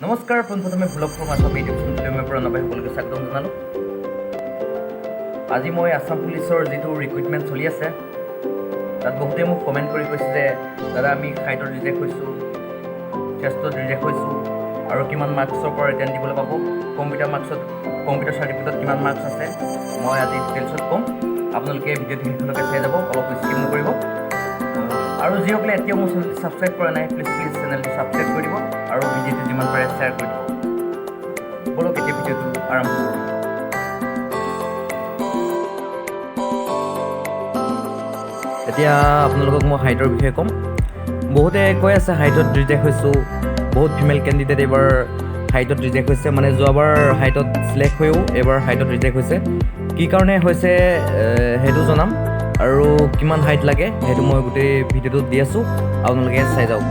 নমস্কাৰ, পোনপ্ৰথমে blog ফৰ্মাছৰ YouTube চেনেলৰ পৰা নবাই সকলোকে স্বাগতম জনালোঁ। আজি মই আছাম পুলিচৰ যিটো ৰিক্ৰুইটমেণ্ট চলি আছে তাত বহুতে মোক কমেণ্ট কৰি কৈছে যে দাদা আমি হাইটত ৰিজেক্ট হৈছোঁ, চেষ্টত ৰিজেক্ট হৈছোঁ আৰু কিমান মাৰ্কছৰ পৰা ৰিটাৰ্ণ দিবলৈ পাব, কম্পিউটাৰ চাৰ্টিফিকেটত কিমান মাৰ্কছ আছে। মই আজি ডিটেইলছত ক'ম, আপোনালোকে ভিডিঅ'টো শেষলৈকে চাই যাব, অলপ স্কিপ নকৰিব। আৰু যিসকলে এতিয়াও মোৰ চেনেলটো ছাবস্ক্ৰাইব কৰা নাই প্লিজ চেনেলটো ছাবস্ক্ৰাইব কৰি দিব আৰু ভিডিঅ'টো যিমান পাৰে শ্বেয়াৰ কৰি দিব। বলক এতিয়া ভিডিঅ'টো আৰম্ভ কৰোঁ। এতিয়া আপোনালোকক মই হাইটৰ বিষয়ে ক'ম। বহুতে কৈ আছে হাইটত ৰিজেক্ট হৈছোঁ, বহুত ফিমেল কেণ্ডিডেট এইবাৰ হাইটত ৰিজেক্ট হৈছে, মানে যোৱাবাৰ হাইটত চিলেক্ট হৈও এইবাৰ হাইটত ৰিজেক্ট হৈছে। কি কাৰণে হৈছে সেইটো জনাম আৰু কিমান হাইট লাগে সেইটো মই গোটেই ভিডিঅ'টোত দি আছোঁ, আপোনালোকে চাই যাওক।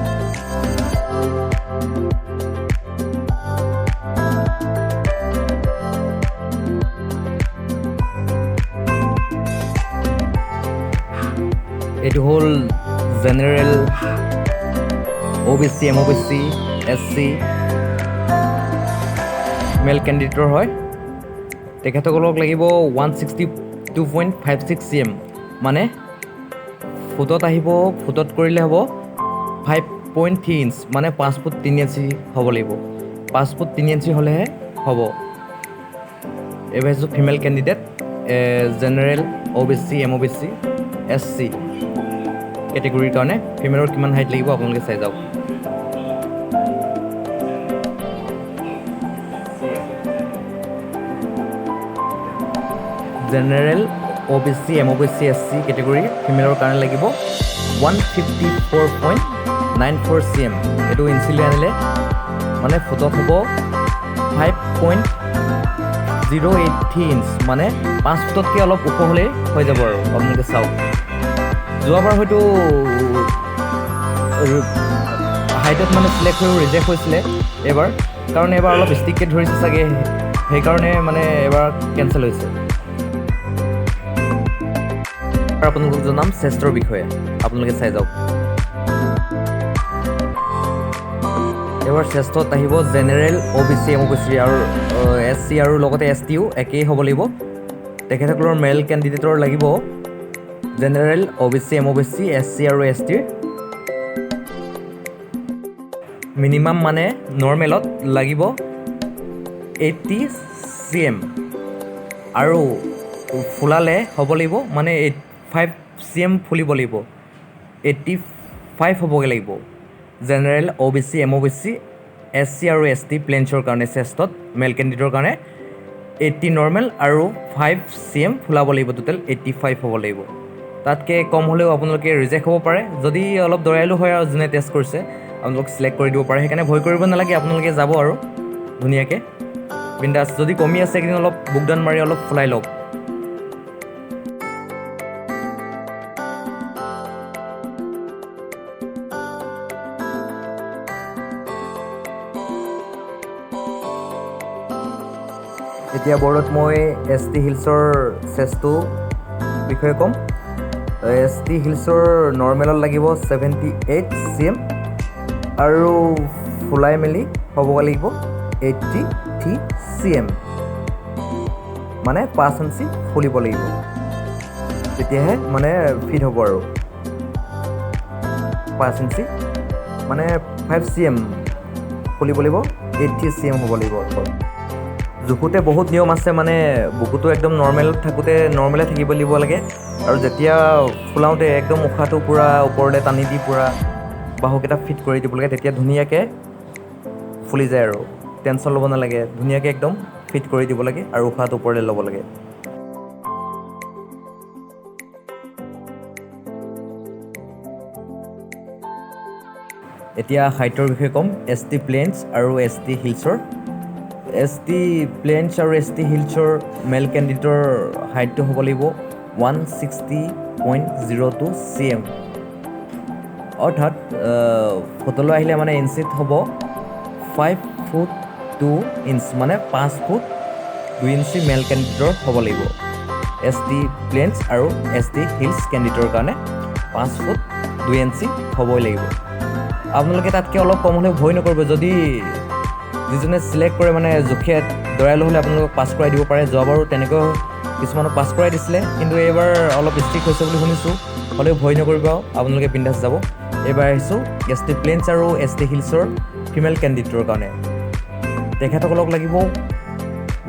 এইটো হ'ল জেনেৰেল, OBC, MOBC, SC মেল কেণ্ডিডেটৰ হয়। তেখেতসকলক লাগিব 162.56 cm, মানে ফুটত আহিব, ফুটত কৰিলে হ'ব 5.3 ইঞ্চ, মানে 5 ফুট 3 ইঞ্চি হ'ব লাগিব। 5 ফুট 3 ইঞ্চি হ'লেহে হ'ব। এইবাৰ হৈছে female candidate, general, OBC, MOBC, SC কেটেগৰীৰ কাৰণে ফিমেলৰ কিমান হাইট লাগিব আপোনালোকে চাই যাওক। General, OBC, MOBC, SC category ফিমেলৰ কাৰণে লাগিব 154.94 cm। এইটো ইঞ্চিলৈ আনিলে মানে ফুটত হ'ব 5.083 ইঞ্চ, মানে 5 ফুটতকৈ অলপ ওখ হ'লেই হৈ যাব আৰু আপোনালোকে চাওক। যোৱাবাৰ হয়তো হাইটত মানে চিলেক্ট হৈ ৰিজেক্ট হৈছিলে এইবাৰ, কাৰণ এইবাৰ অলপ ষ্ট্ৰিককৈ ধৰিছে চাগে, সেইকাৰণে মানে এইবাৰ কেঞ্চেল হৈছে। আপোনালোকক জনাম চেষ্টৰ বিষয়ে, আপোনালোকে চাই যাওক। এইবাৰ চেষ্টত আহিব জেনেৰেল, OBC, MOBC আৰু SC আৰু লগতে STও একেই হ'ব লাগিব। তেখেতসকলৰ মেল কেণ্ডিডেটৰ লাগিব জেনেৰেল, OBC, MOBC, SC আৰু STৰ মিনিমাম মানে নৰ্মেলত লাগিব 80 cm আৰু ফুলালে হ'ব লাগিব মানে 85 cm ফুলিব লাগিব, 85 হ'বগৈ লাগিব। জেনেৰেল, OBC, MOBC, SC আৰু ST প্লেঞ্চৰ কাৰণে চেষ্টত মেল কেণ্ডিডেটৰ কাৰণে 80 নৰ্মেল আৰু 5 cm ফুলাব লাগিব, টোটেল 85 হ'ব লাগিব। তাতকৈ কম হ'লেও আপোনালোকে ৰিজেক্ট হ'ব পাৰে। যদি অলপ দৰাইলো হয় আৰু যোনে টেষ্ট কৰিছে আপোনালোক চিলেক্ট কৰি দিব পাৰে, সেইকাৰণে ভয় কৰিব নালাগে, আপোনালোকে যাব আৰু ধুনীয়াকৈ বিন্দাছ। যদি কমি আছে এইকেইদিন অলপ বুকডাউন মাৰি অলপ ফুলাই লওক। এতিয়া বৰ্ডত মই ST হিলছৰ চেষ্টটো বিষয়ে ক'ম। ST হিলছৰ নৰ্মেলত লাগিব 78 cm আৰু ফুলাই মেলি হ'বগৈ লাগিব 83 cm, মানে 5 ইঞ্চি ফুলিব লাগিব, তেতিয়াহে মানে ফিট হ'ব আৰু 5 ইঞ্চি মানে 5 cm ফুলিব লাগিব, 80 cm হ'ব লাগিব। জোখোতে বহুত নিয়ম আছে, মানে বুকুটো একদম নৰ্মেলত থাকোঁতে নৰ্মেলে থাকিব লাগিব লাগে, আৰু যেতিয়া ফুলাওঁতে একদম উশাহটো পূৰা ওপৰলৈ টানি দি পূৰা বাহুকেইটা ফিট কৰি দিব লাগে, তেতিয়া ধুনীয়াকৈ ফুলি যায় আৰু টেনশ্যন ল'ব নালাগে, ধুনীয়াকৈ একদম ফিট কৰি দিব লাগে আৰু উশাহটো ওপৰলৈ ল'ব লাগে। এতিয়া হাইটৰ বিষয়ে ক'ম। ST প্লেঞ্চ আৰু ST হিলছৰ। ST প্লেঞ্চ আৰু ST হিলছৰ মেল কেণ্ডিডেটৰ হাইটটো হ'ব লাগিব 160.02 cm, অৰ্থাৎ ফুটলৈ আহিলে মানে ইঞ্চিত হ'ব 5 ফুট 2 ইঞ্চ, মানে 5 ফুট 2 ইঞ্চি মেল কেণ্ডিডেটৰ হ'ব লাগিব। ST প্লেঞ্চ আৰু ST হিলছ কেণ্ডিডেটৰ কাৰণে 5 ফুট 2 ইঞ্চি হ'বই লাগিব। আপোনালোকে তাতকৈ অলপ কম হ'লে ভয় নকৰিব। যদি যিজনে চিলেক্ট কৰে মানে জোখে দৌৰাই হ'লে আপোনালোকক পাছ কৰাই দিব পাৰে। যোৱাবাৰো তেনেকৈ কিছুমানক পাছ কৰাই দিছিলে, কিন্তু এইবাৰ অলপ ষ্ট্ৰিক্ট হৈছে বুলি শুনিছোঁ। হ'লেও ভয় নকৰিব, আপোনালোকে বিন্দাছ যাব। এইবাৰ আহিছোঁ ST প্লেইনছ আৰু ST হিলছৰ ফিমেল কেণ্ডিডেটৰ কাৰণে। তেখেতসকলক লাগিব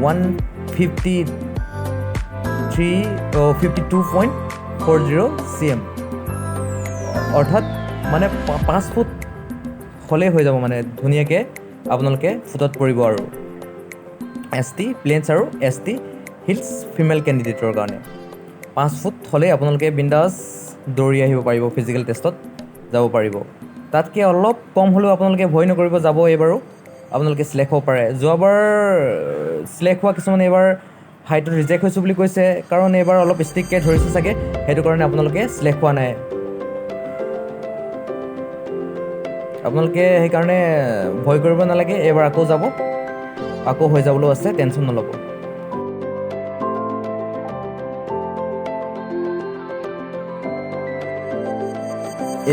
52.40 cm, অৰ্থাৎ মানে 5 ফুট হ'লেই হৈ যাব, মানে ধুনীয়াকৈ আপোনালোকে ফুটত পৰিব। আৰু ST প্লেইনছ আৰু ST হিলছ ফিমেল কেণ্ডিডেটৰ কাৰণে 5 ফুট হ'লেই আপোনালোকে বিন্দাছ দৌৰি আহিব পাৰিব, ফিজিকেল টেষ্টত যাব পাৰিব। তাতকৈ অলপ কম হ'লেও আপোনালোকে ভয় নকৰিব, যাব। এইবাৰো আপোনালোকে চিলেক্ট হ'ব পাৰে। যোৱাবাৰ চিলেক্ট হোৱা কিছুমানে এইবাৰ হাইটত ৰিজেক্ট হৈছোঁ বুলি কৈছে, কাৰণ এইবাৰ অলপ ষ্ট্ৰিক্টকৈ ধৰিছে চাগে, সেইটো কাৰণে আপোনালোকে চিলেক্ট হোৱা নাই। আপোনালোকে সেইকাৰণে ভয় কৰিব নালাগে, এইবাৰ আকৌ যাব, আকৌ হৈ যাবলৈও আছে, টেনশ্যন নল'ব।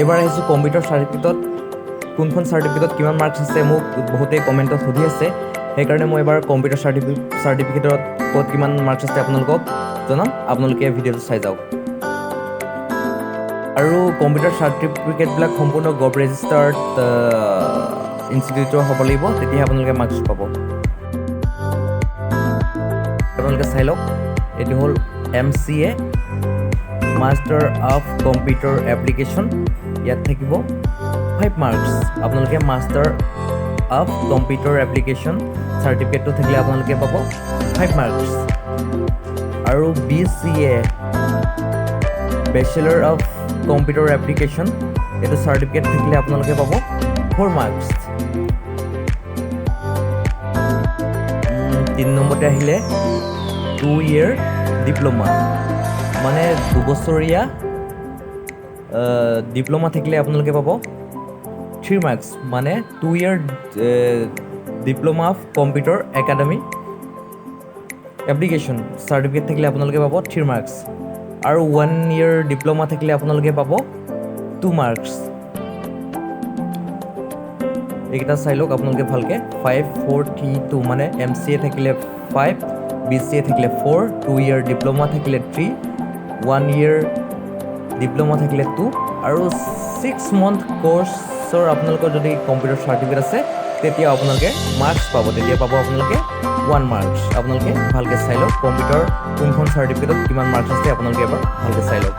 এইবাৰ আহিছোঁ কম্পিউটাৰ চাৰ্টিফিকেটত। কোনখন চাৰ্টিফিকেটত কিমান মাৰ্কছ আছে মোক বহুতেই কমেণ্টত সুধি আছে, সেইকাৰণে মই এইবাৰ কম্পিউটাৰ চাৰ্টিফিকেটত ক'ত কিমান মাৰ্কছ আছে আপোনালোকক জনাম, আপোনালোকে ভিডিঅ'টো চাই যাওক। আৰু কম্পিউটাৰ চাৰ্টিফিকেটবিলাক সম্পূৰ্ণ গভ ৰেজিষ্টাৰ্ড ইনষ্টিটিউটৰ হ'ব লাগিব, তেতিয়াহে আপোনালোকে মাৰ্কছ পাব। আপোনালোকে চাই লওক, এইটো হ'ল MCA master of computer application. ইয়াত থাকিব 5 মাৰ্কছ। আপোনালোকে মাষ্টাৰ অফ কম্পিউটাৰ এপ্লিকেশ্যন চাৰ্টিফিকেটটো থাকিলে আপোনালোকে পাব 5 মাৰ্কছ। আৰু BCA bachelor of computer application, এইটো চাৰ্টিফিকেট থাকিলে আপোনালোকে পাব 4 মাৰ্কছ। 3 নম্বৰতে আহিলে 2 year ডিপ্ল'মা, মানে 2 বছৰীয়া ডিপ্ল'মা থাকিলে আপোনালোকে পাব 3 মাৰ্কছ, মানে 2 year diploma of computer academy application certificate থাকিলে আপোনালোকে পাব 3 মাৰ্কছ। আৰু 1 year ডিপ্ল'মা থাকিলে আপোনালোকে পাব 2 মাৰ্কছ। এইকেইটা চাই লওক আপোনালোকে ভালকৈ। 5, 4, 3, 2 মানে MCA থাকিলে 5, BCA থাকিলে 4, 2 year ডিপ্ল'মা থাকিলে 3, 1 year ডিপ্ল'মা থাকিলে 2, আৰু 6 month কৰ্চৰ আপোনালোকৰ যদি কম্পিউটাৰ চাৰ্টিফিকেট আছে তেতিয়া আপোনালোকে মাৰ্কছ পাব, তেতিয়া পাব আপোনালোকে 1 মাৰ্কছ। আপোনালোকে ভালকৈ চাই লওক কম্পিউটাৰ কোনখন চাৰ্টিফিকেটত কিমান মাৰ্কছ আছে, আপোনালোকে এবাৰ ভালকৈ চাই লওক।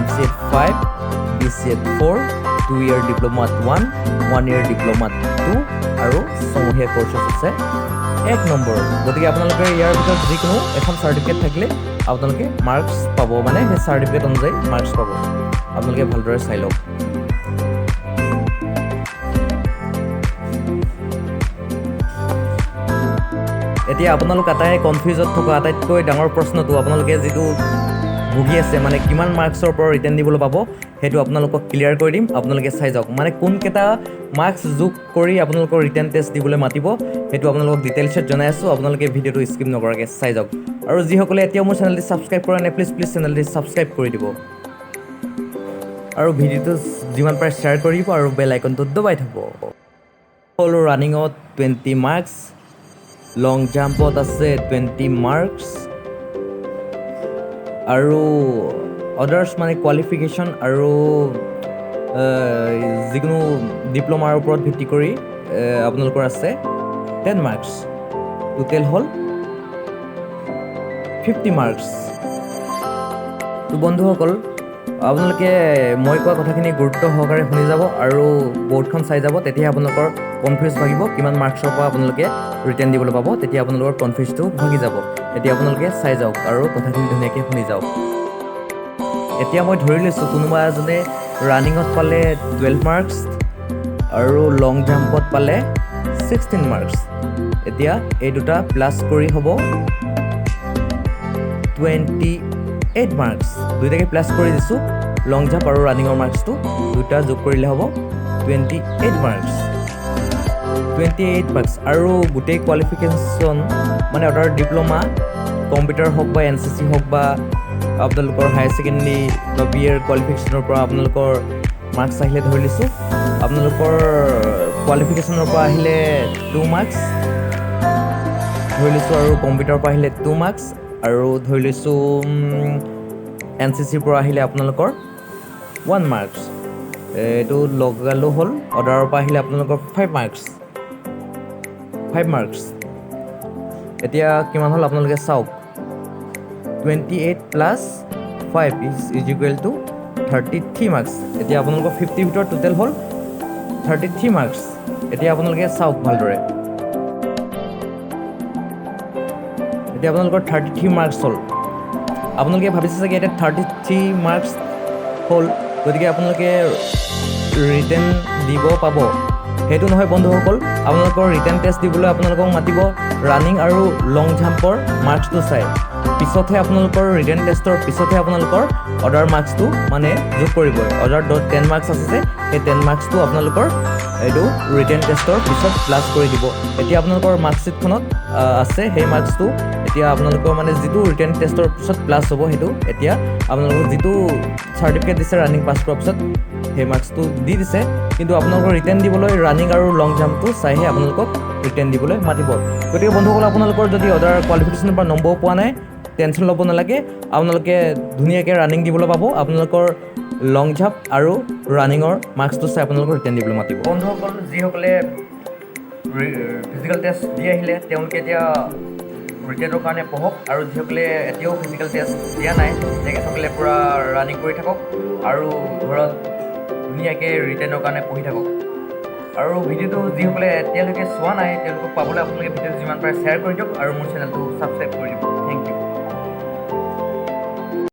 MCA 5, BCA 4, 2 year ডিপ্ল'মাত 1, 1 year ডিপ্ল'মাত 2, আৰু ছমহীয়া কৰ্চত আছে 1 নম্বৰ। গতিকে আপোনালোকে ইয়াৰ ভিতৰত যিকোনো এখন চাৰ্টিফিকেট থাকিলে আপোনালোকে মাৰ্কছ পাব, মানে সেই চাৰ্টিফিকেট অনুযায়ী মাৰ্কছ পাব। আপোনালোকে ভালদৰে চাই লওক। এতিয়া আপোনালোক আটাই কনফিউজত থকা আটাইতকৈ ডাঙৰ প্ৰশ্নটো, আপোনালোকে যিটো ভুগি আছে মানে কিমান মাৰ্কছৰ পৰা ৰিটাৰ্ণ দিবলৈ পাব, সেইটো আপোনালোকক ক্লিয়াৰ কৰি দিম। আপোনালোকে চাই যাওক, মানে কোনকেইটা মাৰ্কছ যোগ কৰি আপোনালোকৰ ৰিটাৰ্ণ টেষ্ট দিবলৈ মাতিব, সেইটো আপোনালোকক ডিটেইলছত জনাই আছোঁ। আপোনালোকে ভিডিঅ'টো স্কিপ নকৰাকৈ চাই যাওক। আৰু যিসকলে এতিয়াও মোৰ চেনেলটি ছাবস্ক্ৰাইব কৰা নাই, প্লিজ চেনেলটি ছাবস্ক্ৰাইব কৰি দিব, আৰু ভিডিঅ'টো যিমান পাৰে শ্বেয়াৰ কৰিব, আৰু বেল আইকনটো দবাই থ'ব। হ'ল ৰানিঙত 20 মাৰ্কছ, লং জাম্পত আছে 20 মাৰ্কছ, আৰু আদাৰ্ছ মানে কোৱালিফিকেশ্যন আৰু যিকোনো ডিপ্ল'মাৰ ওপৰত ভিত্তি কৰি আপোনালোকৰ আছে 10 মাৰ্কছ। টোটেল হ'ল 50 মাৰ্কছ। তো বন্ধুসকল, আপোনালোকে মই কোৱা কথাখিনি গুৰুত্ব সহকাৰে শুনি যাব আৰু বৰ্ডখন চাই যাব, তেতিয়াহে আপোনালোকৰ কনফিউজ ভাগিব কিমান মাৰ্কছৰ পৰা আপোনালোকে ৰিটাৰ্ণ দিবলৈ পাব, তেতিয়া আপোনালোকৰ কনফিউজটো ভাগি যাব। এতিয়া আপোনালোকে চাই যাওক আৰু কথাখিনি ধুনীয়াকৈ শুনি যাওক। এতিয়া মই ধৰি লৈছোঁ কোনোবা এজনে ৰানিঙত পালে 12 মাৰ্কছ আৰু লং জাম্পত পালে 16 মাৰ্কছ। এতিয়া এই দুটা প্লাছ কৰি হ'ব 28 মাৰ্কছ। দুইটাকে প্লাছ কৰি দিছোঁ, লং জাম্প আৰু ৰানিঙৰ মাৰ্কছটো দুটা যোগ কৰিলে হ'ব 28 মাৰ্কছ। 28 মাৰ্কছ আৰু গোটেই কোৱালিফিকেশ্যন মানে অৰ্থাৎ ডিপ্ল'মা কম্পিউটাৰ হওক বা NCC হওক বা আপোনালোকৰ হায়াৰ ছেকেণ্ডেৰী বা BA কোৱালিফিকেশ্যনৰ পৰা আপোনালোকৰ মাৰ্কছ আহিলে ধৰি লৈছোঁ আপোনালোকৰ কোৱালিফিকেশ্যনৰ পৰা আহিলে 2 মাৰ্কছ ধৰি লৈছোঁ, আৰু কম্পিউটাৰৰ পৰা আহিলে 2 মাৰ্কছ, আৰু ধৰি লৈছোঁ NCCৰ পৰা আহিলে আপোনালোকৰ 1 মাৰ্কছ। এইটো লগালো হ'ল। অৰ্ডাৰৰ পৰা আহিলে আপোনালোকৰ 5 মাৰ্কছ। এতিয়া কিমান হ'ল আপোনালোকে চাওক, 28 + 5 ইজ ইকুৱেল টু 33 মাৰ্কছ। এতিয়া আপোনালোকৰ 50 ভিতৰত টোটেল হ'ল 33 মাৰ্কছ। এতিয়া আপোনালোকে চাওক ভালদৰে, এতিয়া আপোনালোকৰ 33 মাৰ্কছ হ'ল। আপোনালোকে ভাবিছে চাগে এতিয়া 33 মাৰ্কছ হ'ল, গতিকে আপোনালোকে ৰিটেন দিব পাব। সেইটো নহয় বন্ধুসকল, আপোনালোকৰ ৰিটেন টেষ্ট দিবলৈ আপোনালোকক মাতিব ৰানিং আৰু লং জাম্পৰ মাৰ্কছটো চাই। পিছতহে আপোনালোকৰ ৰিটেন টেষ্টৰ পিছতহে আপোনালোকৰ অৰ্ডাৰ মাৰ্কছটো মানে যোগ কৰিব। অৰ্ডাৰ 10 মাৰ্কছ আছে যে, সেই 10 মাৰ্কছটো আপোনালোকৰ এইটো ৰিটেন টেষ্টৰ পিছত প্লাছ কৰি দিব। এতিয়া আপোনালোকৰ মাৰ্কশ্বিটখনত আছে সেই মাৰ্কছটো। এতিয়া আপোনালোকৰ মানে যিটো ৰিটেন টেষ্টৰ পিছত প্লাছ হ'ব, সেইটো এতিয়া আপোনালোকক যিটো চাৰ্টিফিকেট দিছে ৰানিং পাছ কৰাৰ পিছত সেই মাৰ্কছটো দি দিছে, কিন্তু আপোনালোকৰ ৰিটেন দিবলৈ ৰানিং আৰু লং জাম্পটো চাইহে আপোনালোকক ৰিটেন দিবলৈ মাতিব। গতিকে বন্ধুসকল, আপোনালোকৰ যদি অৰ্ডাৰ কোৱালিফিকেশ্যনৰ পৰা নম্বৰ পোৱা নাই, টেনশ্যন ল'ব নালাগে। আপোনালোকে ধুনীয়াকৈ ৰানিং দিবলৈ পাব। আপোনালোকৰ লং জাম্প আৰু ৰানিঙৰ মাৰ্কছটো চাই আপোনালোকক ৰিটেন দিবলৈ মাতিব। বন্ধুসকল, যিসকলে ফিজিকেল টেষ্ট দি আহিলে তেওঁলোকে এতিয়া ৰিটেনৰ কাৰণে পঢ়ক, আৰু যিসকলে এতিয়াও ফিজিকেল টেষ্ট দিয়া নাই তেখেতসকলে পূৰা ৰানিং কৰি থাকক আৰু ঘৰত ধুনীয়াকৈ ৰিটেনৰ কাৰণে পঢ়ি থাকক। আৰু ভিডিঅ'টো যিসকলে এতিয়ালৈকে চোৱা নাই তেওঁলোকক পাবলৈ আপোনালোকে ভিডিঅ'টো যিমান পাৰে শ্বেয়াৰ কৰি দিয়ক আৰু মোৰ চেনেলটো ছাবস্ক্ৰাইব কৰি দিব।